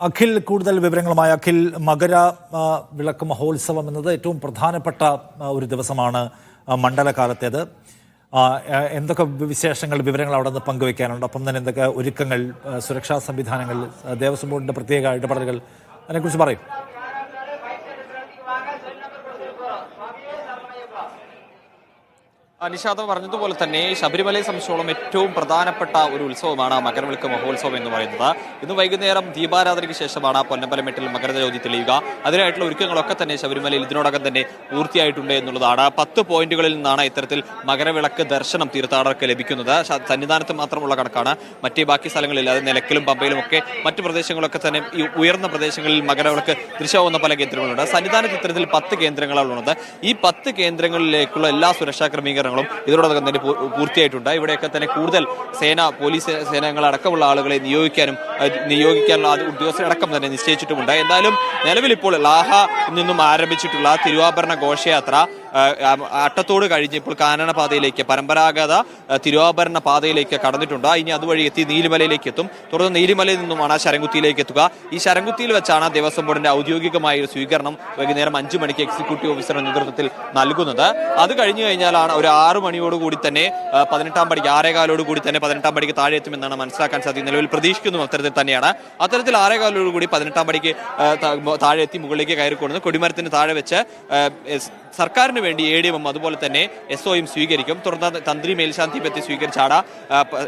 അഖിൽ, കൂടുതൽ വിവരങ്ങളുമായി അഖിൽ. മകര വിളക്ക് മഹോത്സവം എന്നത് ഏറ്റവും പ്രധാനപ്പെട്ട ഒരു ദിവസമാണ് മണ്ഡലകാലത്തേത്. എന്തൊക്കെ വിശേഷങ്ങൾ, വിവരങ്ങൾ അവിടെ നിന്ന് പങ്കുവയ്ക്കാനുണ്ട്? ഒപ്പം തന്നെ എന്തൊക്കെ ഒരുക്കങ്ങൾ, സുരക്ഷാ സംവിധാനങ്ങൾ, ദേവസ്വം ബോർഡിന്റെ പ്രത്യേക ഇടപെടലുകൾ, അതിനെക്കുറിച്ച് പറയും. നിഷാദ് പറഞ്ഞതുപോലെ തന്നെ ശബരിമലയെ സംബന്ധിച്ചോളം ഏറ്റവും പ്രധാനപ്പെട്ട ഒരു ഉത്സവമാണ് മകരവിളക്ക് മഹോത്സവം എന്ന് പറയുന്നത്. ഇന്ന് വൈകുന്നേരം ദീപാരാധനയ്ക്ക് ശേഷമാണ് പൊന്നമ്പലമേട്ടിൽ മകരജ്യോതി തെളിയുക. അതിനായിട്ടുള്ള ഒരുക്കങ്ങളൊക്കെ തന്നെ ശബരിമലയിൽ ഇതിനോടകം തന്നെ പൂർത്തിയായിട്ടുണ്ട് എന്നുള്ളതാണ്. 10 പോയിന്റുകളിൽ നിന്നാണ് ഇത്തരത്തിൽ മകരവിളക്ക് ദർശനം തീർത്ഥാടകർക്ക് ലഭിക്കുന്നത്. സന്നിധാനത്ത് മാത്രമുള്ള കണക്കാണ്. ബാക്കി സ്ഥലങ്ങളിൽ, അത് നിലയ്ക്കലും പമ്പയിലും ഒക്കെ മറ്റു പ്രദേശങ്ങളൊക്കെ തന്നെ ഈ ഉയർന്ന പ്രദേശങ്ങളിൽ മകരവിളക്ക് ദൃശ്യമാവുന്ന പല കേന്ദ്രങ്ങളുണ്ട്. സന്നിധാനത്ത് ഇത്തരത്തിൽ 10 കേന്ദ്രങ്ങളാണുള്ളത്. ഈ 10 കേന്ദ്രങ്ങളിലേക്കുള്ള എല്ലാ സുരക്ഷാ ക്രമീകരണങ്ങളും ഇതിനോടകം തന്നെ പൂർത്തിയായിട്ടുണ്ട്. ഇവിടെയൊക്കെ തന്നെ കൂടുതൽ പോലീസ് സേനകളടക്കമുള്ള ആളുകളെ നിയോഗിക്കാനുള്ള ഉദ്യോഗസ്ഥരടക്കം തന്നെ നിശ്ചയിച്ചിട്ടുമുണ്ട്. എന്തായാലും നിലവിൽ ഇപ്പോൾ ലാഹ നിന്നും ആരംഭിച്ചിട്ടുള്ള തിരുവാഭരണ ഘോഷയാത്ര അട്ടത്തോട് കഴിഞ്ഞ് ഇപ്പോൾ കാനനപാതയിലേക്ക്, പരമ്പരാഗത തിരുവാഭരണ പാതയിലേക്ക് കടന്നിട്ടുണ്ട്. ഇനി അതുവഴി എത്തി നീലിമലയിലേക്ക് എത്തും. തുടർന്ന് നീലിമലയിൽ നിന്നുമാണ് ശരംകുത്തിയിലേക്ക് എത്തുക. ഈ ശരംകുത്തിയിൽ വെച്ചാണ് ദേവസ്വം ബോർഡിന്റെ ഔദ്യോഗികമായ ഒരു സ്വീകരണം വൈകുന്നേരം 5 മണിക്ക് എക്സിക്യൂട്ടീവ് ഓഫീസറുടെ നേതൃത്വത്തിൽ നൽകുന്നത്. അത് കഴിഞ്ഞു കഴിഞ്ഞാലാണ് ഒരു 6 മണിയോടുകൂടി തന്നെ 18-ാം പടിക്ക്, 6:15 തന്നെ 18-ാം പടിക്ക് താഴെ എത്തുമെന്നാണ് മനസ്സിലാക്കാൻ സാധിക്കുന്നത്. നിലവിൽ പ്രതീക്ഷിക്കുന്നു അത്തരത്തിൽ തന്നെയാണ്. അത്തരത്തിൽ 6:15 18-ാം പടിക്ക് താഴെ എത്തി മുകളിലേക്ക് കയറിക്കൊടുന്ന് കൊടിമരത്തിന് താഴെ വെച്ച് സർക്കാരിന് വേണ്ടി ADM അതുപോലെ തന്നെ SOയും സ്വീകരിക്കും. തുടർന്ന് തന്ത്രി മേൽശാന്തി എത്തി സ്വീകരിച്ചാണ്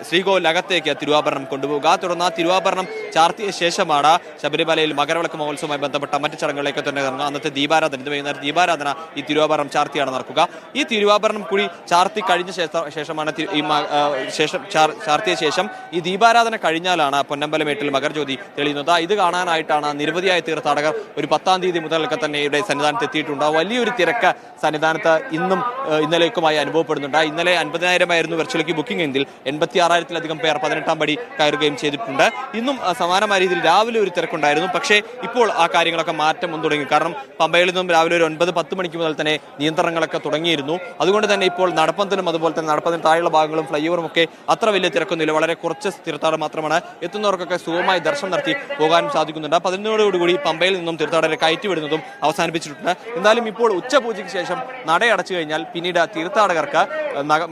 ശ്രീകോവിലകത്തേക്ക് തിരുവാഭരണം കൊണ്ടുപോകുക. തുടർന്ന് ആ തിരുവാഭരണം ചാർത്തിയ ശേഷമാണ് ശബരിമലയിൽ മകരവിളക്ക് മഹോത്സവവുമായി ബന്ധപ്പെട്ട മറ്റ് ചടങ്ങുകളിലേക്ക് തന്നെ ഇറങ്ങുക. അന്നത്തെ ദീപാരാധന, ഇത് വൈകുന്നേരം ദീപാരാധന ഈ തിരുവാഭരണം ചാർത്തിയാണ് നടക്കുക. ഈ തിരുവാഭരണം കൂടി ചാർത്തി കഴിഞ്ഞ ശേഷമാണ് ചാർത്തിയ ശേഷം ഈ ദീപാരാധന കഴിഞ്ഞാലാണ് പൊന്നമ്പലമേട്ടിൽ മകരജ്യോതി തെളിയുന്നത്. ഇത് കാണാനായിട്ടാണ് നിരവധിയായ തീർത്ഥാടകർ ഒരു 10-ാം തീയതി മുതലൊക്കെ തന്നെ ഇവിടെ സന്നിധാനത്ത് എത്തിയിട്ടുണ്ട്. വലിയൊരു തിരക്ക് സന്നിധാനത്ത് ഇന്നും ഇന്നലേക്കുമായി അനുഭവപ്പെടുന്നുണ്ട്. ഇന്നലെ 50,000 വെർച്വലിക്ക് ബുക്കിംഗ് എങ്കിൽ 86,000-ലധികം പേർ 18-ാം പടി കയറുകയും ചെയ്തിട്ടുണ്ട്. ഇന്നും സമാനമായ രീതിയിൽ രാവിലെ ഒരു തിരക്കുണ്ടായിരുന്നു. പക്ഷേ ഇപ്പോൾ ആ കാര്യങ്ങളൊക്കെ മാറ്റം വന്നു തുടങ്ങി. കാരണം പമ്പയിൽ നിന്നും രാവിലെ ഒരു 9-10 മണിക്ക് മുതൽ തന്നെ നിയന്ത്രണങ്ങളൊക്കെ തുടങ്ങിയിരുന്നു. അതുകൊണ്ട് തന്നെ ഇപ്പോൾ നടപ്പന്തലും അതുപോലെ തന്നെ നടപ്പന്തലിന് താഴെയുള്ള ഭാഗങ്ങളും ഫ്ലൈ ഓവറും ഒക്കെ അത്ര വലിയ തിരക്കൊന്നുമില്ല. വളരെ കുറച്ച് തീർത്ഥാടകർ മാത്രമാണ്. എത്തുന്നവർക്കൊക്കെ സുഖമായി ദർശനം നടത്തി പോകാനും സാധിക്കുന്നുണ്ട്. 11-ഓടുകൂടി പമ്പയിൽ നിന്നും തീർത്ഥാടകരെ കയറ്റിവിടുന്നതും അവസാനിപ്പിച്ചിട്ടുണ്ട്. എന്തായാലും ഇപ്പോൾ ഉച്ചപൂജയ്ക്ക് ശേഷം നടയടച്ചു കഴിഞ്ഞാൽ പിന്നീട് തീർത്ഥാടകർക്ക്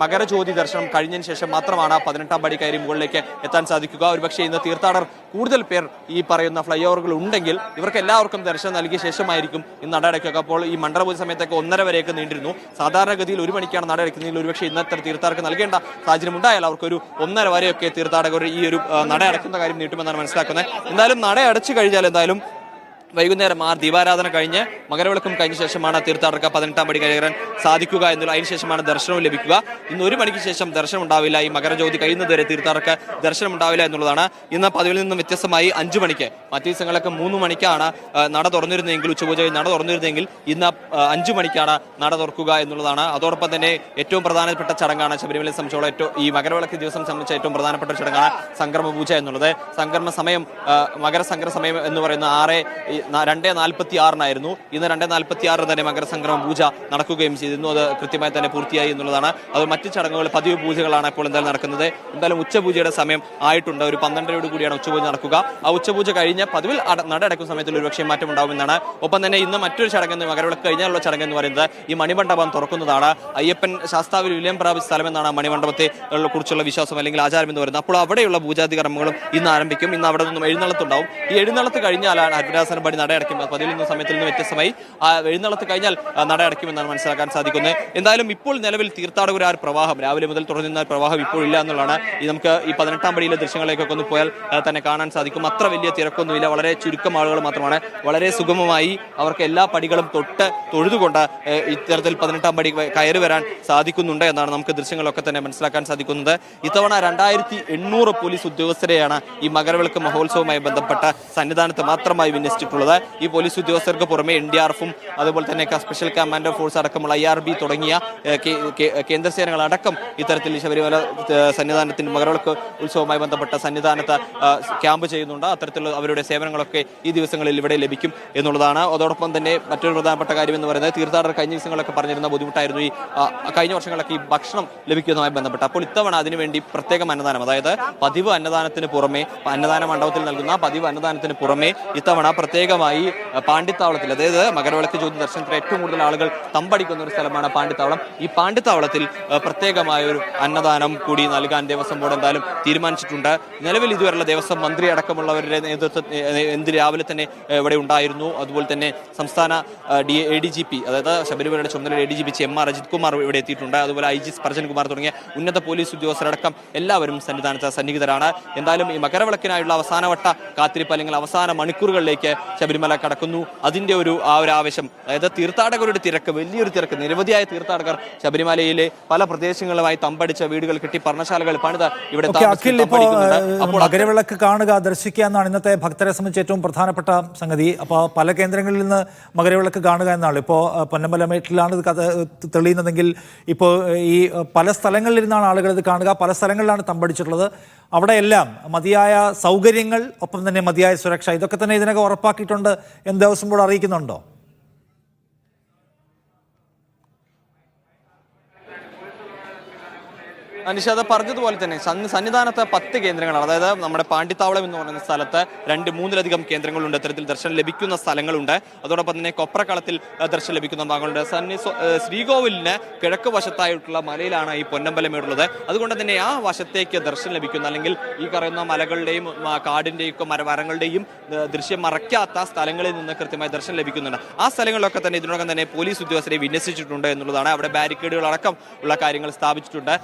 മകരജ്യോതി ദർശനം കഴിഞ്ഞതിന് ശേഷം മാത്രമാണ് 18-ാം പടി കയറി മുകളിലേക്ക് എത്താൻ സാധിക്കുക. ഒരുപക്ഷെ ഇന്ന് തീർത്ഥാടകർ കൂടുതൽ പേർ ഈ പറയുന്ന ഫ്ലൈ ഓവറുകൾ ഉണ്ടെങ്കിൽ ഇവർക്ക് എല്ലാവർക്കും ദർശനം നൽകിയ ശേഷമായിരിക്കും ഇന്ന് നടയടക്കുക. അപ്പോൾ ഈ മണ്ഡലപൂജ സമയത്തൊക്കെ 1:30 വരെയൊക്കെ നീണ്ടിരുന്നു. സാധാരണഗതിയിൽ 1 മണിക്കാണ് നടയടക്കുന്നതിൽ ഒരുപക്ഷെ ഇന്നത്തെ തീർത്ഥാടകർക്ക് നൽകേണ്ട സാഹചര്യം ഉണ്ടായാൽ അവർക്ക് ഒരു 1:30 വരെയൊക്കെ തീർത്ഥാടകർ ഈ ഒരു നടയടക്കുന്ന കാര്യം നീട്ടുമെന്നാണ് മനസ്സിലാക്കുന്നത്. എന്തായാലും നടയടച്ചു കഴിഞ്ഞാൽ എന്തായാലും വൈകുന്നേരം ദീപാരാധന കഴിഞ്ഞ് മകരവിളക്കും കഴിഞ്ഞ ശേഷമാണ് തീർത്ഥാടകർക്ക് 18-ാം പടി കയറാൻ സാധിക്കുക എന്നുള്ള. അതിനുശേഷമാണ് ദർശനവും ലഭിക്കുക. ഇന്ന് 1 മണിക്ക് ശേഷം ദർശനം ഉണ്ടാവില്ല. ഈ മകരജ്യോതി കഴിയുന്നതുവരെ തീർത്ഥാടകർക്ക് ദർശനം ഉണ്ടാവില്ല എന്നുള്ളതാണ്. ഇന്ന് പതിവിൽ നിന്നും വ്യത്യസ്തമായി 5 മണിക്ക്, മറ്റു ദിവസങ്ങളൊക്കെ 3 മണിക്കാണ് നട തുറന്നിരുന്നെങ്കിൽ, ഉച്ചപൂജ നട തുറന്നിരുന്നെങ്കിൽ ഇന്ന് 5 മണിക്കാണ് നട തുറക്കുക എന്നുള്ളതാണ്. അതോടൊപ്പം തന്നെ ഏറ്റവും പ്രധാനപ്പെട്ട ചടങ്ങാണ് ശബരിമലയെ സംബന്ധിച്ചോളം ഈ മകരവിളക്ക് ദിവസം സംബന്ധിച്ച ഏറ്റവും പ്രധാനപ്പെട്ട ചടങ്ങാണ് സംക്രമ പൂജ എന്നുള്ളത്. സംക്രമ സമയം, മകരസംക്രമ സമയം എന്ന് പറയുന്ന 2:46 ഇന്ന് 2:46 തന്നെ മകരസംക്രമ പൂജ നടക്കുകയും ചെയ്തിരുന്നു. അത് കൃത്യമായി തന്നെ പൂർത്തിയായി എന്നുള്ളതാണ്. അത് മറ്റ് ചടങ്ങുകൾ, പതിവ് പൂജകളാണ് ഇപ്പോൾ എന്തായാലും നടക്കുന്നത്. എന്തായാലും ഉച്ചപൂജയുടെ സമയം ആയിട്ടുണ്ട്. ഒരു 12:00 കൂടിയാണ് ഉച്ചപൂജ നടക്കുക. ആ ഉച്ചപൂജ കഴിഞ്ഞ് പതിവിൽ നടയടക്കുന്ന സമയത്തിൽ ഒരുപക്ഷെ മാറ്റം ഉണ്ടാവുമെന്നാണ്. ഒപ്പം തന്നെ ഇന്ന് മറ്റൊരു ചടങ്ങ്, മകരവിളക്ക് കഴിഞ്ഞാലുള്ള ചടങ്ങ് എന്ന് പറയുന്നത് ഈ മണിമണ്ഡപം തുറക്കുന്നതാണ്. അയ്യപ്പൻ ശാസ്താവിൽ വിലയം പ്രാപിച്ച സ്ഥലമെന്നാണ് മണിമണ്ഡപത്തെ കുറിച്ചുള്ള വിശ്വാസം അല്ലെങ്കിൽ ആചാരം എന്ന് പറയുന്നത്. അപ്പോൾ അവിടെയുള്ള പൂജാതി കർമ്മങ്ങളും ഇന്ന് ആരംഭിക്കും. ഇന്ന് അവിടെ നിന്നും എഴുന്നള്ളത്തുണ്ടാവും. ഈ എഴുന്നള്ളത്ത് കഴിഞ്ഞാലാണ് ഹരിവരാസന പടി നടയടയ്ക്കും. പതിവിൽ നിന്ന് സമയത്തിൽ നിന്ന് വ്യത്യസ്തമായി എഴുന്നള്ളത്ത് കഴിഞ്ഞാൽ നടയടയ്ക്കുമെന്നാണ് മനസ്സിലാക്കാൻ സാധിക്കുന്നത്. എന്തായാലും ഇപ്പോൾ നിലവിൽ തീർത്ഥാടകർ പ്രവാഹം രാവിലെ മുതൽ തുടർന്ന പ്രവാഹം ഇപ്പോൾ ഇല്ല എന്നുള്ളതാണ്. നമുക്ക് ഈ 18-ാം പടിയിലെ ദൃശ്യങ്ങളിലേക്കൊക്കെ ഒന്ന് പോയാൽ തന്നെ കാണാൻ സാധിക്കും. അത്ര വലിയ തിരക്കൊന്നുമില്ല. വളരെ ചുരുക്കം ആളുകൾ മാത്രമാണ്. വളരെ സുഗമമായി അവർക്ക് എല്ലാ പടികളും തൊഴുതുകൊണ്ട് ഇത്തരത്തിൽ 18-ാം പടി കയറി വരാൻ സാധിക്കുന്നുണ്ട് എന്നാണ് നമുക്ക് ദൃശ്യങ്ങളൊക്കെ തന്നെ മനസ്സിലാക്കാൻ സാധിക്കുന്നത്. ഇത്തവണ 2800 പോലീസ് ഉദ്യോഗസ്ഥരെയാണ് ഈ മകരവിളക്ക് മഹോത്സവവുമായി ബന്ധപ്പെട്ട സന്നിധാനത്ത് മാത്രമായി വിന്യസിച്ചിട്ടുള്ളത്. വിന്യസിച്ചിട്ടുള്ളത്. ഈ പോലീസ് ഉദ്യോഗസ്ഥർക്ക് പുറമെ NDRF-ഉം അതുപോലെ തന്നെ സ്പെഷ്യൽ കമാൻഡോ ഫോഴ്സ് അടക്കമുള്ള IRB തുടങ്ങിയ കേന്ദ്രസേനകളടക്കം ഇത്തരത്തിൽ ശബരിമല സന്നിധാനത്തിന്റെ മകരവിളക്ക് ഉത്സവവുമായി ബന്ധപ്പെട്ട സന്നിധാനത്ത് ക്യാമ്പ് ചെയ്യുന്നുണ്ട്. അത്തരത്തിലുള്ള അവരുടെ സേവനങ്ങളൊക്കെ ഈ ദിവസങ്ങളിൽ ഇവിടെ ലഭിക്കും എന്നുള്ളതാണ്. അതോടൊപ്പം തന്നെ മറ്റൊരു പ്രധാനപ്പെട്ട കാര്യം എന്ന് പറയുന്നത് തീർത്ഥാടകർ കഴിഞ്ഞ ദിവസങ്ങളൊക്കെ പറഞ്ഞിരുന്ന ബുദ്ധിമുട്ടായിരുന്നു ഈ കഴിഞ്ഞ വർഷങ്ങളൊക്കെ ഈ ഭക്ഷണം ലഭിക്കുന്നതുമായി ബന്ധപ്പെട്ട്. അപ്പോൾ ഇത്തവണ അതിനുവേണ്ടി പ്രത്യേകം അന്നദാനം, അതായത് പതിവ് അന്നദാനത്തിന് പുറമെ അന്നദാന മണ്ഡപത്തിൽ നൽകുന്ന പതിവ് അന്നദാനത്തിന് പുറമെ ഇത്തവണ പ്രത്യേകമായി പാണ്ടിത്താവളത്തിൽ, അതായത് മകരവിളക്ക് ജ്യോതി ദർശനത്തിന് ഏറ്റവും കൂടുതൽ ആളുകൾ തമ്പടിക്കുന്ന ഒരു സ്ഥലമാണ് പാണ്ടിത്താവളം. ഈ പാണ്ടിത്താവളത്തിൽ പ്രത്യേകമായ ഒരു അന്നദാനം കൂടി നൽകാൻ ദേവസ്വം ബോർഡ് എന്തായാലും തീരുമാനിച്ചിട്ടുണ്ട്. നിലവിൽ ഇതുവരെയുള്ള ദേവസ്വം മന്ത്രി അടക്കമുള്ളവരുടെ നേതൃത്വം രാവിലെ തന്നെ ഇവിടെ ഉണ്ടായിരുന്നു. അതുപോലെ തന്നെ സംസ്ഥാന ADGP, അതായത് ശബരിമലയുടെ ചുമതല ADGP MR അജിത് കുമാർ ഇവിടെ എത്തിയിട്ടുണ്ട്. അതുപോലെ IG സ്പർജൻ കുമാർ തുടങ്ങിയ ഉന്നത പോലീസ് ഉദ്യോഗസ്ഥരടക്കം എല്ലാവരും സന്നിധാനത്ത് സന്നിഹിതരാണ്. എന്തായാലും ഈ മകരവിളക്കിനായുള്ള അവസാനവട്ട കാത്തിരിപ്പ് അല്ലെങ്കിൽ അവസാന മണിക്കൂറുകളിലേക്ക് ശബരിമല കടക്കുന്നു. അതിന്റെ ഒരു ആവേശം, അതായത് തീർത്ഥാടകരുടെ തിരക്ക്, വലിയൊരു തിരക്ക്, നിരവധിയായ തീർത്ഥാടകർ ശബരിമലയിലെ പല പ്രദേശങ്ങളുമായി തമ്പടിച്ച വീടുകൾ കെട്ടി പർണശാലകൾ പണിത് ഇവിടെ മകരവിളക്ക് കാണുക, ദർശിക്കുക എന്നാണ് ഇന്നത്തെ ഭക്തരെ സംബന്ധിച്ച് ഏറ്റവും പ്രധാനപ്പെട്ട സംഗതി. അപ്പോൾ പല കേന്ദ്രങ്ങളിൽ നിന്ന് മകരവിളക്ക് കാണുക എന്നാണ്. ഇപ്പോൾ പൊന്നമ്പല മേട്ടിലാണ് ഇത് തെളിയുന്നതെങ്കിൽ ഇപ്പോൾ ഈ പല സ്ഥലങ്ങളിലിരുന്നാണ് ആളുകൾ ഇത് കാണുക. പല സ്ഥലങ്ങളിലാണ് തമ്പടിച്ചിട്ടുള്ളത്. അവിടെയെല്ലാം മതിയായ സൗകര്യങ്ങൾ, ഒപ്പം തന്നെ മതിയായ സുരക്ഷ, ഇതൊക്കെ തന്നെ ഇതിനൊക്കെ ഉറപ്പാക്കിയിട്ടുണ്ട് എന്ന് ദേവസ്വം ബോർഡ് അറിയിക്കുന്നുണ്ടോ? നിഷാദ് പറഞ്ഞതുപോലെ തന്നെ സന്നിധാനത്ത് 10 കേന്ദ്രങ്ങളാണ്. അതായത് നമ്മുടെ പാണ്ടിത്താവളം എന്ന് പറയുന്ന സ്ഥലത്ത് 2-3ലധികം കേന്ദ്രങ്ങളുണ്ട്. ഇത്തരത്തിൽ ദർശനം ലഭിക്കുന്ന സ്ഥലങ്ങളുണ്ട്. അതോടൊപ്പം തന്നെ കൊപ്രക്കളത്തിൽ ദർശനം ലഭിക്കുന്ന ഭാഗങ്ങളുണ്ട്. ശ്രീകോവിലിന് കിഴക്ക് വശത്തായിട്ടുള്ള മലയിലാണ് ഈ പൊന്നമ്പലമേടുള്ളത്. അതുകൊണ്ട് തന്നെ ആ വശത്തേക്ക് ദർശനം ലഭിക്കുന്ന, അല്ലെങ്കിൽ ഈ പറയുന്ന മലകളുടെയും കാടിന്റെയും ഒക്കെ മരങ്ങളുടെയും ദൃശ്യം മറയ്ക്കാത്ത സ്ഥലങ്ങളിൽ നിന്ന് കൃത്യമായി ദർശനം ലഭിക്കുന്നുണ്ട്. ആ സ്ഥലങ്ങളിലൊക്കെ തന്നെ ഇതിനോടകം തന്നെ പോലീസ് ഉദ്യോഗസ്ഥരെ വിന്യസിച്ചിട്ടുണ്ട് എന്നുള്ളതാണ്. അവിടെ ബാരിക്കേഡുകളടക്കം ഉള്ള കാര്യങ്ങൾ സ്ഥാപിച്ചിട്ടുണ്ട്.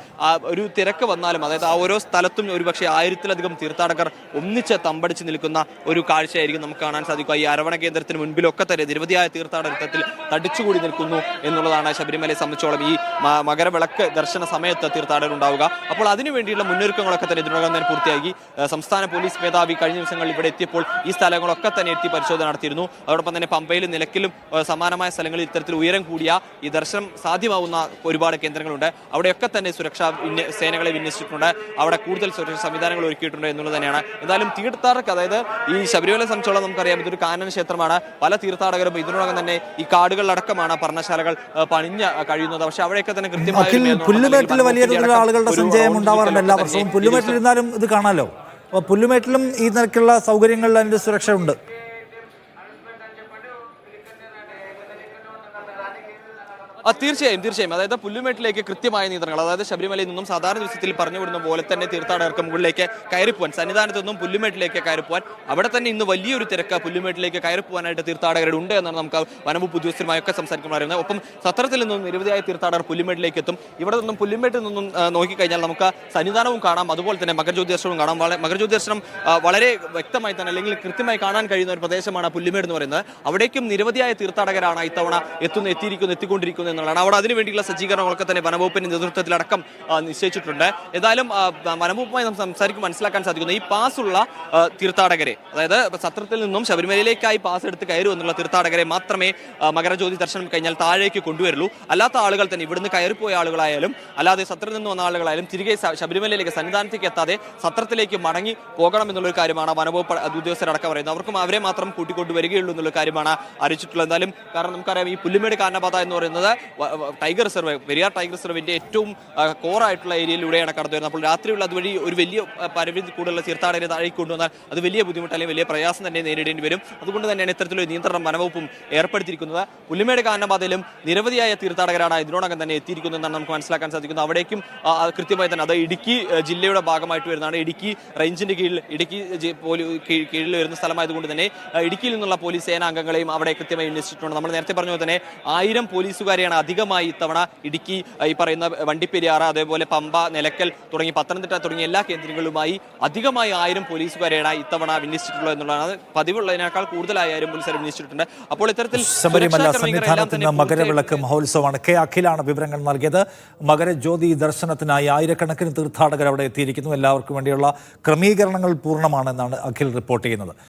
ഒരു തിരക്ക് വന്നാലും, അതായത് ആ ഓരോ സ്ഥലത്തും ഒരുപക്ഷെ 1000-ലധികം തീർത്ഥാടകർ ഒന്നിച്ച് തമ്പടിച്ച് നിൽക്കുന്ന ഒരു കാഴ്ചയായിരിക്കും നമുക്ക് കാണാൻ സാധിക്കുക. ഈ അരവണ കേന്ദ്രത്തിന് മുൻപിലൊക്കെ തന്നെ നിരവധിയായ തീർത്ഥാടകത്തിൽ തടിച്ചുകൂടി നിൽക്കുന്നു എന്നുള്ളതാണ് ശബരിമലയെ സംബന്ധിച്ചോളം ഈ മകരവിളക്ക് ദർശന സമയത്ത് തീർത്ഥാടകർ ഉണ്ടാവുക. അപ്പോൾ അതിനുവേണ്ടിയുള്ള മുന്നൊരുക്കങ്ങളൊക്കെ തന്നെ ഇതിനോടകം തന്നെ പൂർത്തിയാക്കി. സംസ്ഥാന പോലീസ് മേധാവി കഴിഞ്ഞ ദിവസങ്ങളിൽ ഇവിടെ എത്തിയപ്പോൾ ഈ സ്ഥലങ്ങളൊക്കെ തന്നെ എത്തി പരിശോധന നടത്തിയിരുന്നു. അതോടൊപ്പം തന്നെ പമ്പയിലും നിലയ്ക്കലും സമാനമായ സ്ഥലങ്ങളിൽ ഇത്തരത്തിൽ ഉയരം കൂടിയ ഈ ദർശനം സാധ്യമാവുന്ന ഒരുപാട് കേന്ദ്രങ്ങളുണ്ട്. അവിടെയൊക്കെ തന്നെ സുരക്ഷാ സേനകളെ വിന്യസിച്ചിട്ടുണ്ട്. അവിടെ കൂടുതൽ സുരക്ഷാ സംവിധാനങ്ങൾ ഒരുക്കിയിട്ടുണ്ട് എന്നുള്ളത് തന്നെയാണ്. എന്തായാലും തീർത്ഥാടകർക്ക്, അതായത് ഈ ശബരിമലയെ സംബന്ധിച്ചോളം നമുക്കറിയാം ഇതൊരു കാനന ക്ഷേത്രമാണ്. പല തീർത്ഥാടകരും ഇതിനോടകം തന്നെ ഈ കാടുകളിലടക്കമാണ് പർണശാലകൾ പണിഞ്ഞ് കഴിയുന്നത്. പക്ഷെ അവിടെയൊക്കെ തന്നെ കൃത്യമായി പുല്ലുമേട്ടിൽ വലിയ തോതിലുള്ള ആളുകളുടെ സഞ്ചയം ഉണ്ടാവാറുണ്ട് എല്ലാ വർഷവും. പുല്ലുമേട്ടിലിരുന്നാലും ഇത് കാണാമല്ലോ. അപ്പോൾ പുല്ലുമേട്ടിലും ഈ നിരക്കുള്ള സൗകര്യങ്ങളിൽ അതിൻ്റെ സുരക്ഷയുണ്ട്. തീർച്ചയായും. അതായത് പുല്ലുമേട്ടിലേക്ക് കൃത്യമായ നിയന്ത്രണങ്ങൾ, അതായത് ശബരിമലയിൽ നിന്നും സാധാരണ ദിവസത്തിൽ പറഞ്ഞുവിടുന്ന പോലെ തന്നെ തീർത്ഥാടകർക്ക് മുകളിലേക്ക് കയറിപ്പോവാൻ, സന്നിധാനത്തു നിന്നും പുല്ലുമേട്ടിലേക്ക് കയറിപ്പോവാൻ, അവിടെ തന്നെ ഇന്ന് വലിയൊരു തിരക്ക് പുല്ലുമേട്ടിലേക്ക് കയറിപ്പോവാനായിട്ട് തീർത്ഥാടകരുടെ ഉണ്ട് എന്നാണ് നമുക്ക് വനംവകുപ്പ് ഉദ്യോഗസ്ഥരുമായൊക്കെ സംസാരിക്കുമ്പോൾ അറിയുന്നത്. ഒപ്പം സത്രത്തിൽ നിന്നും നിരവധിയായ തീർത്ഥാടകർ പുല്ലുമേട്ടിലേക്ക് എത്തും. ഇവിടെ നിന്നും പുല്ലുമേട്ടിൽ നിന്നും നോക്കിക്കഴിഞ്ഞാൽ നമുക്ക് സന്നിധാനവും കാണാം, അതുപോലെ തന്നെ മകരജ്യോതി ദർശനവും കാണാം. മകരജ്യോതി ദർശനം വളരെ വ്യക്തമായി തന്നെ, അല്ലെങ്കിൽ കൃത്യമായി കാണാൻ കഴിയുന്ന ഒരു പ്രദേശമാണ് പുല്ലുമേട് എന്ന് പറയുന്നത്. അവിടേക്കും നിരവധിയായ തീർത്ഥാടകരാണ് ഇത്തവണ എത്തിക്കൊണ്ടിരിക്കുന്നത് എന്നുള്ളതാണ്. അവിടെ അതിനുവേണ്ടിയുള്ള സജ്ജീകരണങ്ങളൊക്കെ തന്നെ വനംവകുപ്പിന്റെ നേതൃത്വത്തിലടക്കം നിശ്ചയിച്ചിട്ടുണ്ട്. ഏതായാലും വനംവകുപ്പുമായി മനസ്സിലാക്കാൻ സാധിക്കുന്ന ഈ പാസ്സുള്ള തീർത്ഥാടകരെ, അതായത് സത്രത്തിൽ നിന്നും ശബരിമലയിലേക്കായി പാസ് എടുത്ത് കയറും എന്നുള്ള തീർത്ഥാടകരെ മാത്രമേ മകരജ്യോതി ദർശനം കഴിഞ്ഞാൽ താഴേക്ക് കൊണ്ടുവരുള്ളൂ. അല്ലാത്ത ആളുകൾ തന്നെ, ഇവിടുന്ന് കയറിപ്പോയ ആളുകളായാലും അല്ലാതെ സത്രത്തിൽ നിന്ന് വന്ന ആളുകളായാലും തിരികെ ശബരിമലയിലേക്ക് സന്നിധാനത്തേക്ക് എത്താതെ സത്രത്തിലേക്ക് മടങ്ങി പോകണം എന്നുള്ളൊരു കാര്യമാണ് വനംവകുപ്പ് ഉദ്യോഗസ്ഥരടക്കം പറയുന്നത്. അവർക്കും അവരെ മാത്രം കൂട്ടിക്കൊണ്ടുവരികയുള്ളൂ എന്നുള്ള കാര്യമാണ് അറിയിച്ചിട്ടുള്ളത്. എന്തായാലും കാരണം നമുക്കറിയാം ഈ പുല്ലുമേട് കാനനപാത എന്ന് പറയുന്നത് ടൈഗർ റിസർവ്, പെരിയാർ ടൈഗർ റിസർവിന്റെ ഏറ്റവും കോറായിട്ടുള്ള ഏരിയയിലൂടെയാണ് കടന്നു വരുന്നത്. അപ്പോൾ രാത്രിയുള്ള അതുവഴി ഒരു വലിയ പരിമിതി കൂടുതലുള്ള തീർത്ഥാടകരെ താഴേക്ക് കൊണ്ടുവന്നാൽ അത് വലിയ ബുദ്ധിമുട്ട് അല്ലെങ്കിൽ വലിയ പ്രയാസം തന്നെ നേരിടേണ്ടി വരും. അതുകൊണ്ട് തന്നെയാണ് ഇത്തരത്തിലൊരു നിയന്ത്രണം വനവകുപ്പും ഏർപ്പെടുത്തിയിരിക്കുന്നത്. പുല്ലുമേട് കാനനപാതയിലും നിരവധിയായ തീർത്ഥാടകരാണ് ഇതിനോടകം തന്നെ എത്തിയിരിക്കുന്നതെന്നാണ് നമുക്ക് മനസ്സിലാക്കാൻ സാധിക്കുന്നത്. അവിടേക്കും കൃത്യമായി തന്നെ, അത് ഇടുക്കി ജില്ലയുടെ ഭാഗമായിട്ട് വരുന്നതാണ്. ഇടുക്കി റേഞ്ചിന്റെ കീഴിൽ വരുന്ന സ്ഥലമായതുകൊണ്ട് തന്നെ ഇടുക്കിയിൽ നിന്നുള്ള പോലീസ് സേനാംഗങ്ങളെയും അവിടെ കൃത്യമായി വിന്യസിച്ചിട്ടുണ്ട്. നമ്മൾ നേരത്തെ പറഞ്ഞ പോലെ തന്നെ 1000 പോലീസുകാരെയാണ് അധികമായി ഇത്തവണ ഇടുക്കി, ഈ പറയുന്ന വണ്ടിപ്പെരിയാർ, അതേപോലെ പമ്പ, നിലയ്ക്കൽ തുടങ്ങി പത്തനംതിട്ട തുടങ്ങിയ എല്ലാ കേന്ദ്രങ്ങളുമായി അധികമായി 1000 പോലീസുകാരെയാണ് ഇത്തവണ വിന്യസിച്ചിട്ടുള്ളത് എന്നുള്ളതാണ്. പതിവുള്ളതിനേക്കാൾ കൂടുതലായി 1000 പോലീസുകാരെ വിന്യസിച്ചിട്ടുണ്ട്. അപ്പോൾ ഇത്തരത്തിൽ ശബരിമല സന്നിധാനത്തിന് മകരവിളക്ക് മഹോത്സവമാണ്. കെ അഖിലാണ് വിവരങ്ങൾ നൽകിയത്. മകരജ്യോതി ദർശനത്തിനായി ആയിരക്കണക്കിന് തീർത്ഥാടകർ അവിടെ എത്തിയിരിക്കുന്നു. എല്ലാവർക്കും വേണ്ടിയുള്ള ക്രമീകരണങ്ങൾ പൂർണ്ണമാണെന്നാണ് അഖിൽ റിപ്പോർട്ട് ചെയ്യുന്നത്.